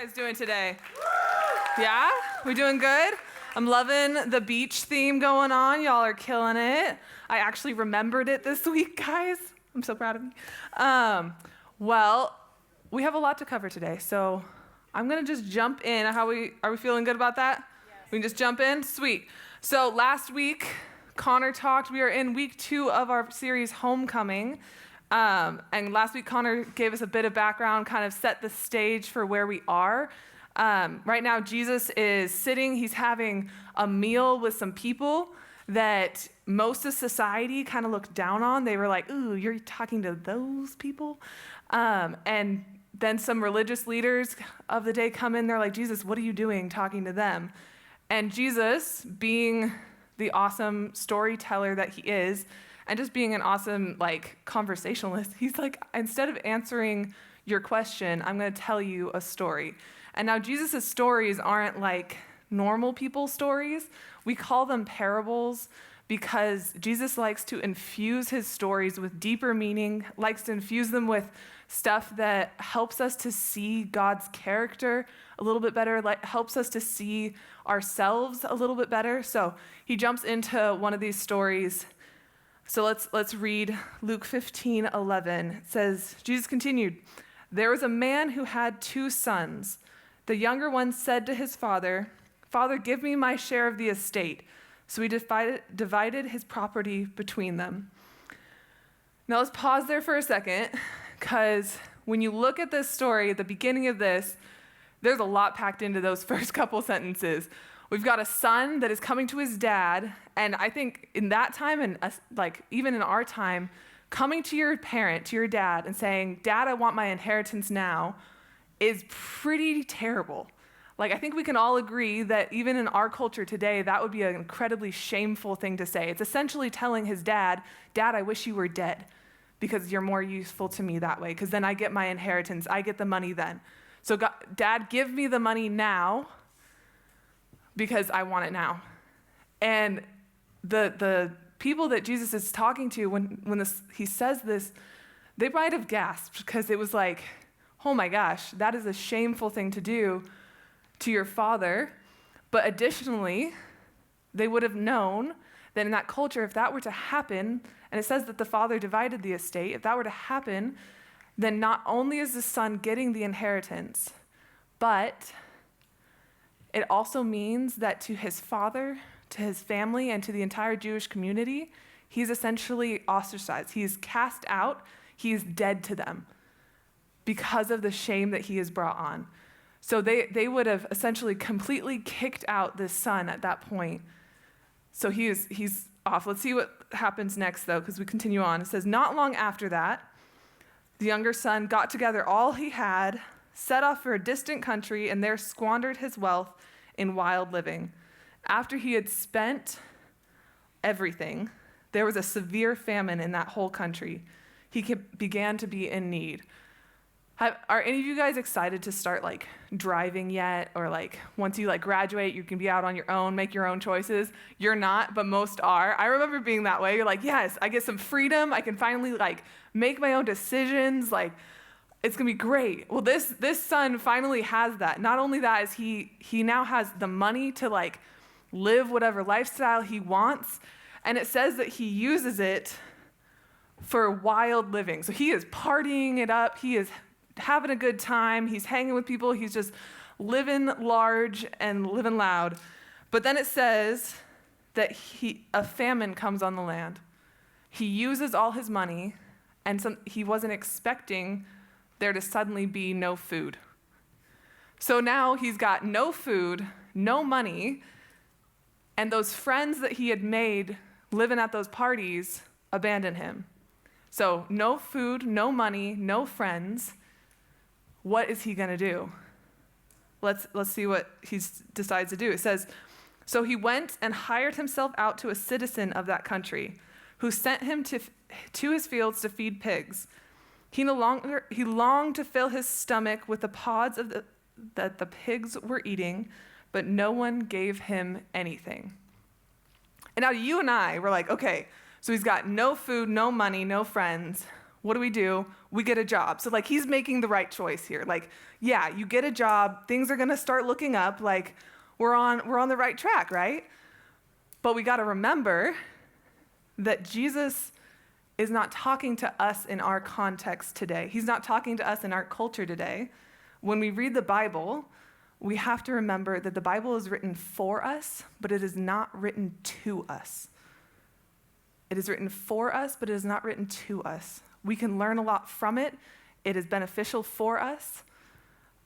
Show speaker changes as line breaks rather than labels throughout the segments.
guys doing today? Yeah? We doing good? I'm loving the beach theme going on. Y'all are killing it. I actually remembered it this week, guys. I'm so proud of me. Well, we have a lot to cover today, so I'm gonna just jump in. Are we feeling good about that? Yes. We can just jump in? Sweet. So last week, Connor talked. We are in week 2 of our series, Homecoming. And last week, Connor gave us a bit of background, kind of set the stage for where we are. Right now, Jesus is sitting, he's having a meal with some people that most of society kind of looked down on. They were like, ooh, you're talking to those people? And then some religious leaders of the day come in, they're like, Jesus, what are you doing talking to them? And Jesus, being the awesome storyteller that he is, and just being an awesome conversationalist, he's like, instead of answering your question, I'm going to tell you a story. And now Jesus' stories aren't like normal people's stories. We call them parables because Jesus likes to infuse his stories with deeper meaning, likes to infuse them with stuff that helps us to see God's character a little bit better, helps us to see ourselves a little bit better. So he jumps into one of these stories. So let's read Luke 15:11. It says, Jesus continued, "There was a man who had 2 sons. The younger one said to his father, 'Father, give me my share of the estate.' So he divided his property between them." Now let's pause there for a second, because when you look at this story, at the beginning of this, there's a lot packed into those first couple sentences. We've got a son that is coming to his dad, and I think in that time, and even in our time, coming to your parent, to your dad, and saying, "Dad, I want my inheritance now," is pretty terrible. I think we can all agree that even in our culture today, that would be an incredibly shameful thing to say. It's essentially telling his dad, "Dad, I wish you were dead because you're more useful to me that way, because then I get my inheritance, I get the money then. So God, Dad, give me the money now because I want it now." And the people that Jesus is talking to when he says this, they might have gasped, because it was like, oh my gosh, that is a shameful thing to do to your father. But additionally, they would have known that in that culture, if that were to happen, and it says that the father divided the estate, if that were to happen, then not only is the son getting the inheritance, but it also means that to his father, to his family, and to the entire Jewish community, he's essentially ostracized. He's cast out. He's dead to them because of the shame that he has brought on. So they would have essentially completely kicked out this son at that point. So he's off. Let's see what happens next, though, because we continue on. It says, "Not long after that, the younger son got together all he had, set off for a distant country, and there squandered his wealth in wild living. After he had spent everything, there was a severe famine in that whole country. He began to be in need." Are any of you guys excited to start driving yet? Or once you graduate, you can be out on your own, make your own choices? You're not, but most are. I remember being that way. You're like, yes, I get some freedom. I can finally make my own decisions. It's gonna be great. Well, this son finally has that. Not only that, is he now has the money to live whatever lifestyle he wants. And it says that he uses it for wild living. So he is partying it up. He is having a good time. He's hanging with people. He's just living large and living loud. But then it says that a famine comes on the land. He uses all his money, and he wasn't expecting there to suddenly be no food. So now he's got no food, no money, and those friends that he had made living at those parties abandon him. So no food, no money, no friends. What is he going to do? Let's see what he decides to do. It says, "So he went and hired himself out to a citizen of that country, who sent him to his fields to feed pigs. He longed to fill his stomach with the pods that the pigs were eating, but no one gave him anything." And now you and I were like, okay, so he's got no food, no money, no friends. what do? We get a job. So like he's making the right choice here. Like, yeah, you get a job, things are gonna start looking up, like we're on the right track, right? But we gotta remember that Jesus is not talking to us in our context today. He's not talking to us in our culture today. When we read the Bible, we have to remember that the Bible is written for us, but it is not written to us. It is written for us, but it is not written to us. We can learn a lot from it. It is beneficial for us,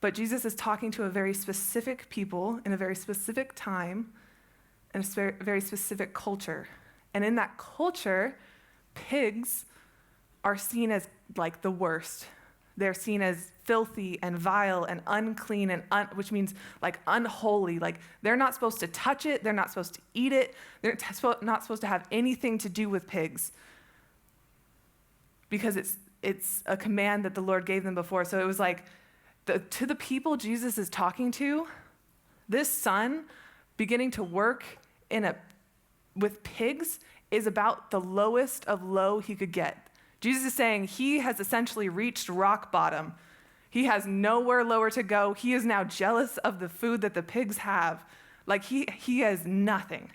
but Jesus is talking to a very specific people in a very specific time in a very specific culture. And in that culture, pigs are seen as like the worst. They're seen as filthy and vile and unclean, and which means like unholy. Like they're not supposed to touch it. They're not supposed to eat it. They're not supposed to have anything to do with pigs because it's a command that the Lord gave them before. So it was like to the people Jesus is talking to, this son beginning to work with pigs is about the lowest of low he could get. Jesus is saying he has essentially reached rock bottom. He has nowhere lower to go. He is now jealous of the food that the pigs have. Like he has nothing.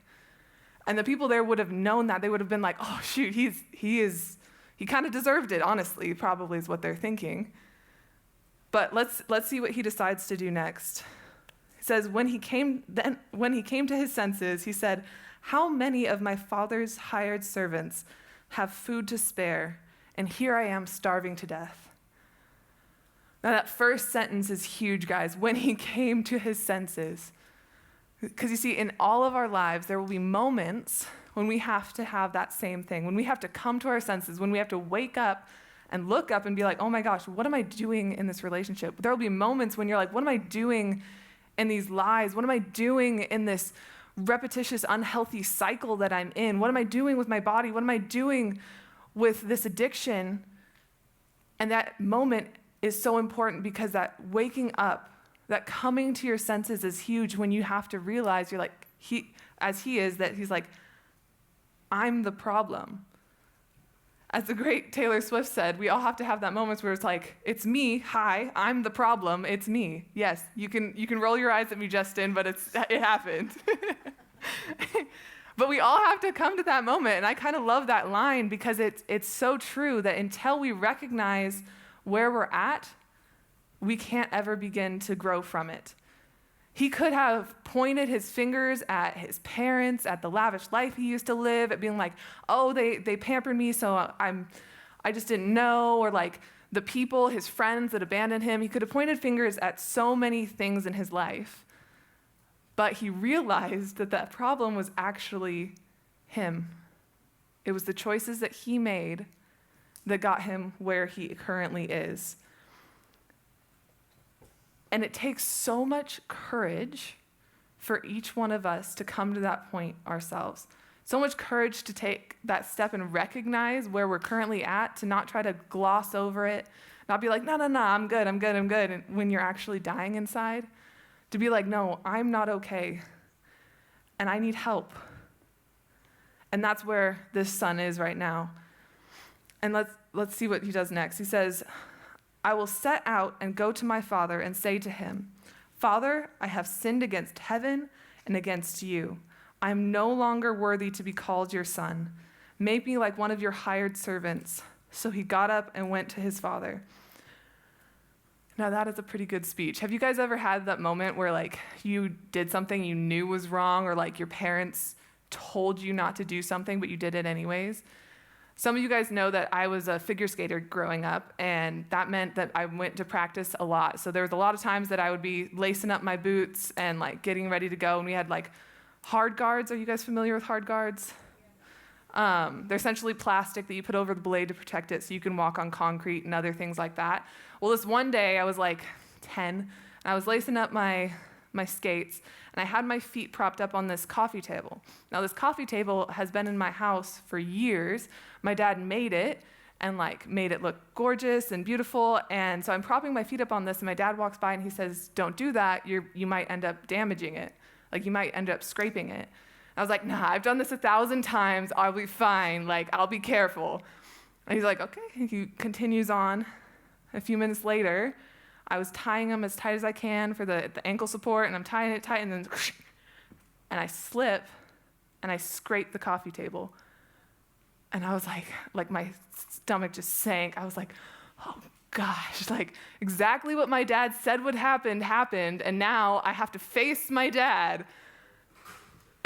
And the people there would have known that. They would have been like, oh shoot, he kind of deserved it, honestly, probably is what they're thinking. But let's see what he decides to do next. It says, when he came to his senses, he said, how many of my father's hired servants have food to spare, and here I am starving to death? Now that first sentence is huge, guys. When he came to his senses. Because you see, in all of our lives, there will be moments when we have to have that same thing, when we have to come to our senses, when we have to wake up and look up and be like, oh my gosh, what am I doing in this relationship? There will be moments when you're like, what am I doing in these lies? What am I doing in this repetitious, unhealthy cycle that I'm in? What am I doing with my body? What am I doing with this addiction? And that moment is so important because that waking up, that coming to your senses is huge when you have to realize you're like, he's like, I'm the problem. As the great Taylor Swift said, we all have to have that moments where it's like, it's me, hi, I'm the problem, it's me. Yes, you can roll your eyes at me, Justin, but it happened. But we all have to come to that moment, and I kind of love that line because it's so true that until we recognize where we're at, we can't ever begin to grow from it. He could have pointed his fingers at his parents, at the lavish life he used to live, at being like, oh, they pampered me, so I just didn't know, or like the people, his friends that abandoned him. He could have pointed fingers at so many things in his life, but he realized that that problem was actually him. It was the choices that he made that got him where he currently is. And it takes so much courage for each one of us to come to that point ourselves. So much courage to take that step and recognize where we're currently at, to not try to gloss over it, not be like, no, I'm good. And when you're actually dying inside, to be like, no, I'm not okay, and I need help. And that's where this son is right now. And let's see what he does next. He says, I will set out and go to my father and say to him, Father, I have sinned against heaven and against you. I am no longer worthy to be called your son. Make me like one of your hired servants. So he got up and went to his father. Now that is a pretty good speech. Have you guys ever had that moment where like you did something you knew was wrong, or like your parents told you not to do something, but you did it anyways? Some of you guys know that I was a figure skater growing up, and that meant that I went to practice a lot. So there was a lot of times that I would be lacing up my boots and like getting ready to go, and we had like hard guards. Are you guys familiar with hard guards? They're essentially plastic that you put over the blade to protect it so you can walk on concrete and other things like that. Well, this one day I was like 10, and I was lacing up my skates, and I had my feet propped up on this coffee table. Now, this coffee table has been in my house for years. My dad made it and like made it look gorgeous and beautiful, and so I'm propping my feet up on this, and my dad walks by and he says, don't do that, you might end up damaging it. Like, you might end up scraping it. I was like, nah, I've done this 1,000 times, I'll be fine, like, I'll be careful. And he's like, okay. He continues on. A few minutes later, I was tying him as tight as I can for the ankle support, and I'm tying it tight, and then, and I slip, and I scrape the coffee table. And I was like my stomach just sank. I was like, oh gosh, like exactly what my dad said would happen happened, and now I have to face my dad.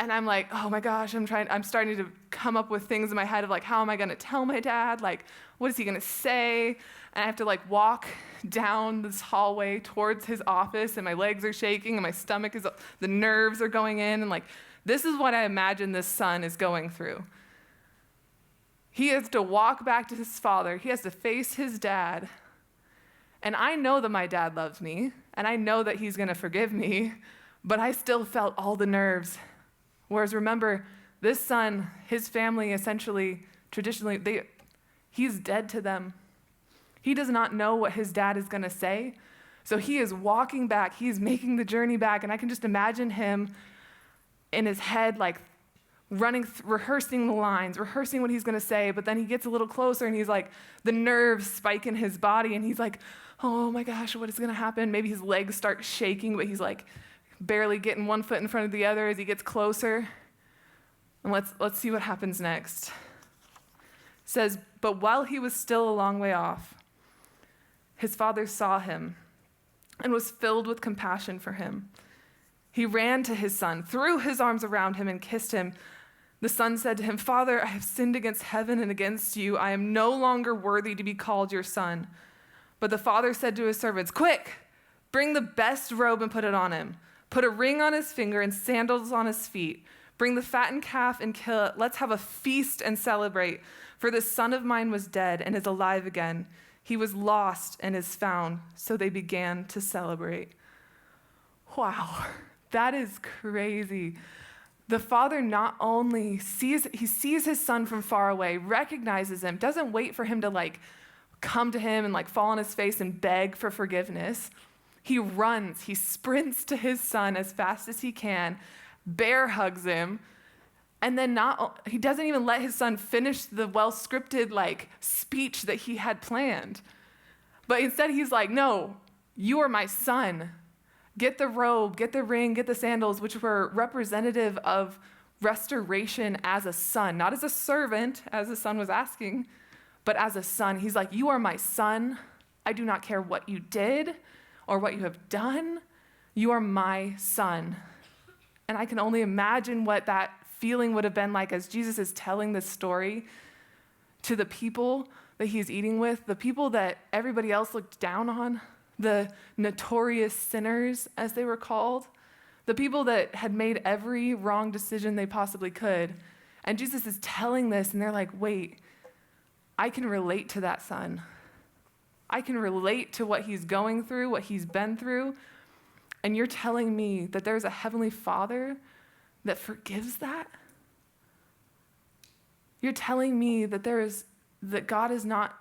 And I'm like, oh my gosh, I'm starting to come up with things in my head of like, how am I gonna tell my dad? Like, what is he gonna say? And I have to like walk down this hallway towards his office, and my legs are shaking, and my stomach the nerves are going in, and like, this is what I imagine this son is going through. He has to walk back to his father. He has to face his dad. And I know that my dad loves me, and I know that he's gonna forgive me, but I still felt all the nerves. Whereas remember, this son, his family essentially, traditionally, he's dead to them. He does not know what his dad is gonna say. So he is walking back, he's making the journey back, and I can just imagine him in his head, like rehearsing the lines, rehearsing what he's gonna say, but then he gets a little closer and he's like, the nerves spike in his body, and he's like, oh my gosh, what is gonna happen? Maybe his legs start shaking, but he's like, barely getting one foot in front of the other as he gets closer. And let's see what happens next. It says, but while he was still a long way off, his father saw him and was filled with compassion for him. He ran to his son, threw his arms around him, and kissed him. The son said to him, Father, I have sinned against heaven and against you. I am no longer worthy to be called your son. But the father said to his servants, quick, bring the best robe and put it on him. Put a ring on his finger and sandals on his feet. Bring the fattened calf and kill it. Let's have a feast and celebrate. For this son of mine was dead and is alive again. He was lost and is found. So they began to celebrate. Wow, that is crazy. The father not only sees his son from far away, recognizes him, doesn't wait for him to like come to him and like fall on his face and beg for forgiveness. He runs, he sprints to his son as fast as he can, bear hugs him, and then he doesn't even let his son finish the well-scripted like speech that he had planned. But instead he's like, no, you are my son. Get the robe, get the ring, get the sandals, which were representative of restoration as a son, not as a servant, as the son was asking, but as a son. He's like, you are my son. I do not care what you did or what you have done. You are my son. And I can only imagine what that feeling would have been like as Jesus is telling this story to the people that he's eating with, the people that everybody else looked down on, the notorious sinners, as they were called, the people that had made every wrong decision they possibly could. And Jesus is telling this, and they're like, wait, I can relate to that son. I can relate to what he's going through, what he's been through. And you're telling me that there's a heavenly Father that forgives that? You're telling me that that God is not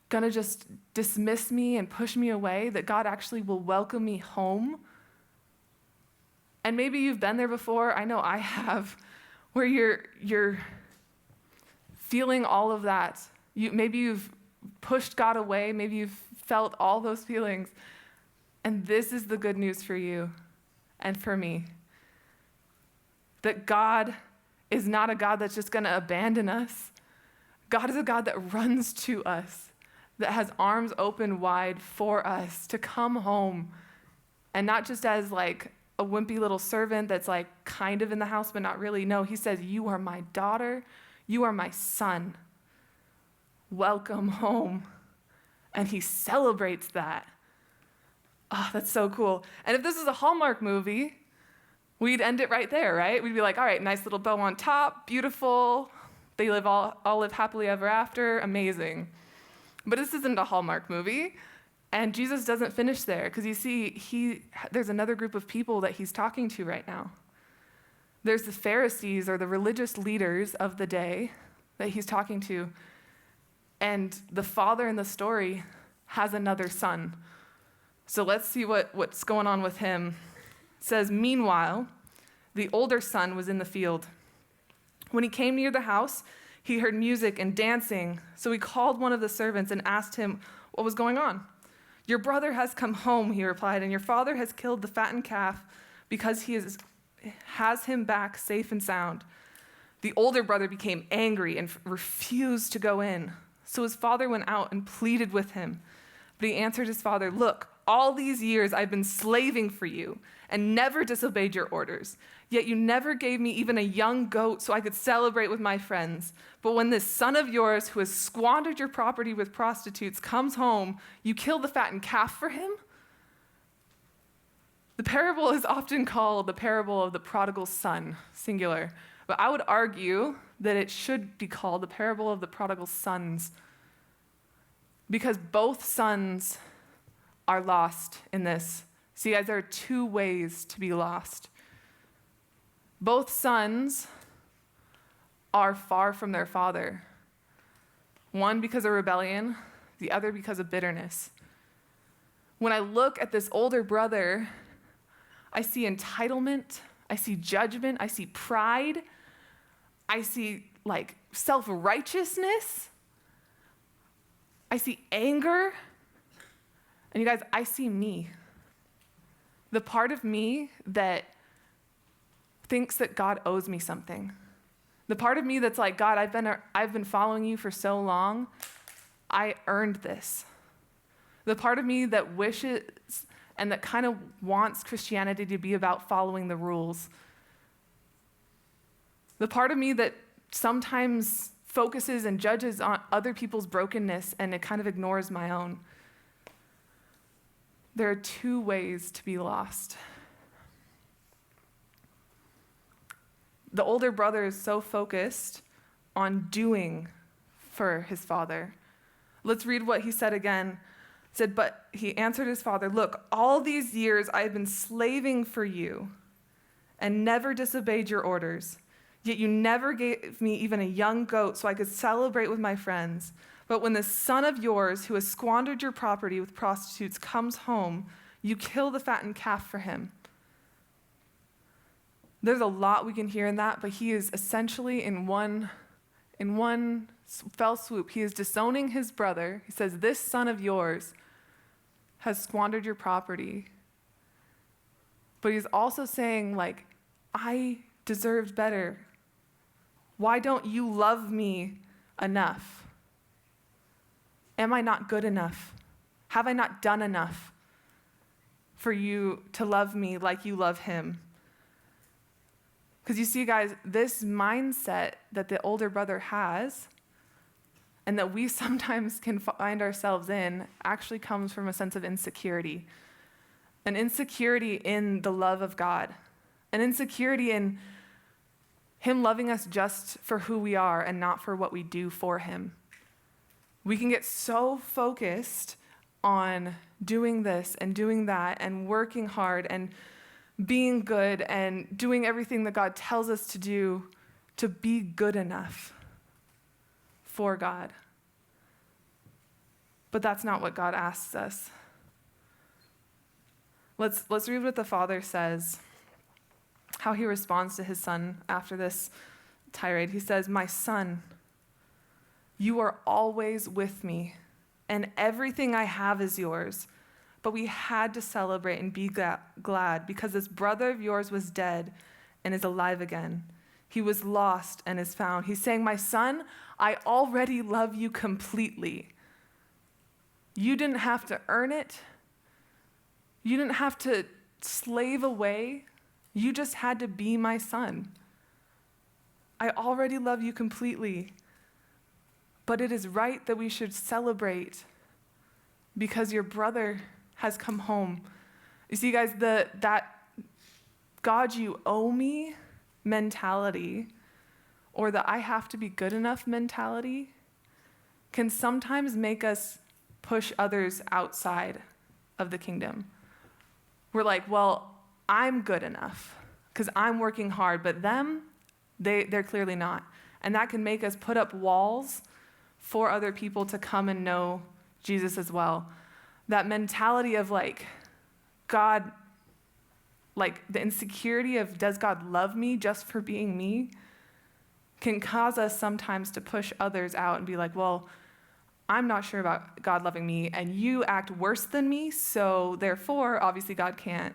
going to just dismiss me and push me away, that God actually will welcome me home? And maybe you've been there before. I know I have, where you're feeling all of that. Maybe you've pushed God away. Maybe you've felt all those feelings. And this is the good news for you and for me. That God is not a God that's just going to abandon us. God is a God that runs to us, that has arms open wide for us to come home. And not just as like a wimpy little servant that's like kind of in the house, but not really. No, he says, you are my daughter. You are my son. Welcome home. And he celebrates that. Oh, that's so cool. And if this is a Hallmark movie, we'd end it right there, right? We'd be like, all right, nice little bow on top, beautiful. They all live happily ever after, amazing. But this isn't a Hallmark movie. And Jesus doesn't finish there, because you see, there's another group of people that he's talking to right now. There's the Pharisees, or the religious leaders of the day that he's talking to. And the father in the story has another son. So let's see what's going on with him. It says, meanwhile, the older son was in the field. When he came near the house, He heard music and dancing, so he called one of the servants and asked him what was going on. "Your brother has come home," he replied, "and your father has killed the fattened calf because has him back safe and sound." The older brother became angry and refused to go in. So his father went out and pleaded with him. But he answered his father, "Look, all these years I've been slaving for you and never disobeyed your orders. Yet you never gave me even a young goat so I could celebrate with my friends. But when this son of yours who has squandered your property with prostitutes comes home, you kill the fattened calf for him?" The parable is often called the parable of the prodigal son, singular. But I would argue that it should be called the parable of the prodigal sons, because both sons are lost in this. See, guys, there are two ways to be lost. Both sons are far from their father. One because of rebellion, the other because of bitterness. When I look at this older brother, I see entitlement, I see judgment, I see pride, I see self-righteousness, I see anger, and you guys, I see me. The part of me that thinks that God owes me something. The part of me that's like, "God, I've been following you for so long, I earned this." The part of me that wishes and that kind of wants Christianity to be about following the rules. The part of me that sometimes focuses and judges on other people's brokenness and it kind of ignores my own. There are two ways to be lost. The older brother is so focused on doing for his father. Let's read what he said again. It said, "But he answered his father, 'Look, all these years I have been slaving for you and never disobeyed your orders. Yet you never gave me even a young goat so I could celebrate with my friends. But when this son of yours who has squandered your property with prostitutes comes home, you kill the fattened calf for him.'" There's a lot we can hear in that, but he is essentially in one fell swoop. He is disowning his brother. He says, "This son of yours has squandered your property." But he's also saying, "I deserved better. Why don't you love me enough? Am I not good enough? Have I not done enough for you to love me like you love him?" Because you see, guys, this mindset that the older brother has and that we sometimes can find ourselves in actually comes from a sense of insecurity. An insecurity in the love of God. An insecurity in him loving us just for who we are and not for what we do for him. We can get so focused on doing this and doing that and working hard and being good and doing everything that God tells us to do to be good enough for God. But that's not what God asks us. Let's read what the father says, how he responds to his son after this tirade. He says, "My son, you are always with me, and everything I have is yours. But we had to celebrate and be glad because this brother of yours was dead and is alive again. He was lost and is found." He's saying, "My son, I already love you completely. You didn't have to earn it. You didn't have to slave away. You just had to be my son. I already love you completely. But it is right that we should celebrate because your brother has come home." You see, guys, that "God, you owe me" mentality, or the "I have to be good enough" mentality, can sometimes make us push others outside of the kingdom. We're like, "Well, I'm good enough because I'm working hard, but them, they're clearly not." And that can make us put up walls for other people to come and know Jesus as well. That mentality of God, the insecurity of, does God love me just for being me, can cause us sometimes to push others out and be like, well, I'm not sure about God loving me, and you act worse than me, so therefore, obviously, God can't.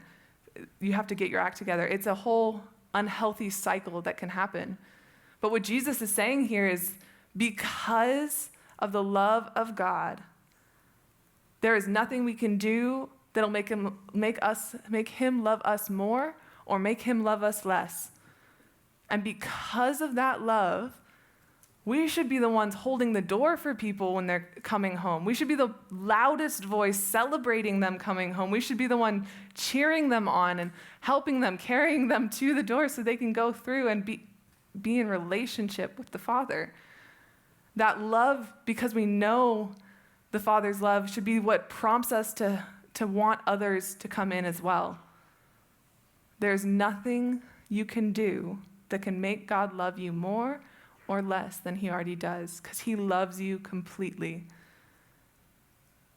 You have to get your act together. It's a whole unhealthy cycle that can happen. But what Jesus is saying here is because of the love of God, there is nothing we can do that'll make him love us more or make him love us less. And because of that love, we should be the ones holding the door for people when they're coming home. We should be the loudest voice celebrating them coming home. We should be the one cheering them on and helping them, carrying them to the door so they can go through and be in relationship with the Father. That love, because we know the Father's love, should be what prompts us to want others to come in as well. There's nothing you can do that can make God love you more or less than he already does, because he loves you completely.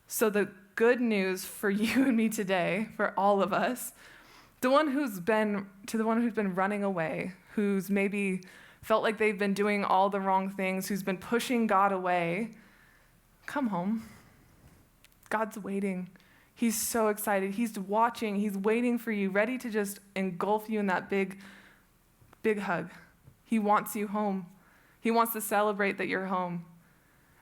So the good news for you and me today, for all of us, the one who's been running away, who's maybe felt like they've been doing all the wrong things, who's been pushing God away, come home. God's waiting. He's so excited. He's watching. He's waiting for you, ready to just engulf you in that big, big hug. He wants you home. He wants to celebrate that you're home.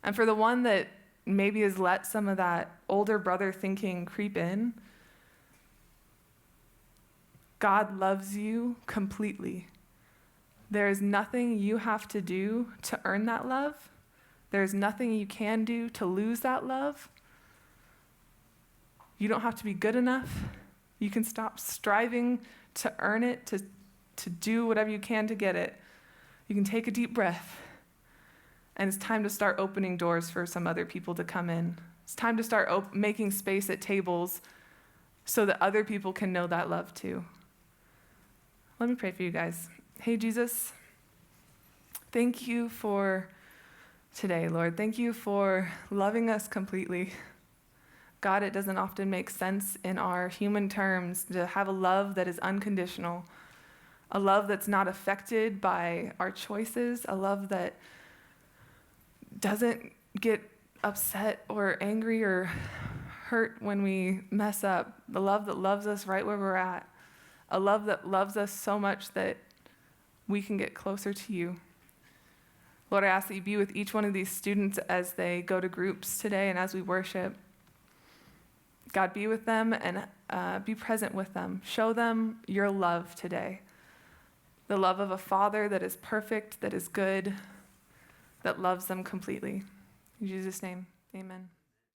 And for the one that maybe has let some of that older brother thinking creep in, God loves you completely. There is nothing you have to do to earn that love. There is nothing you can do to lose that love. You don't have to be good enough. You can stop striving to earn it, to do whatever you can to get it. You can take a deep breath, and it's time to start opening doors for some other people to come in. It's time to start making space at tables so that other people can know that love too. Let me pray for you guys. Hey, Jesus, thank you for today, Lord. Thank you for loving us completely. God, it doesn't often make sense in our human terms to have a love that is unconditional, a love that's not affected by our choices, a love that doesn't get upset or angry or hurt when we mess up, the love that loves us right where we're at, a love that loves us so much that we can get closer to you. Lord, I ask that you be with each one of these students as they go to groups today and as we worship. God, be with them and be present with them. Show them your love today. The love of a Father that is perfect, that is good, that loves them completely. In Jesus' name, amen.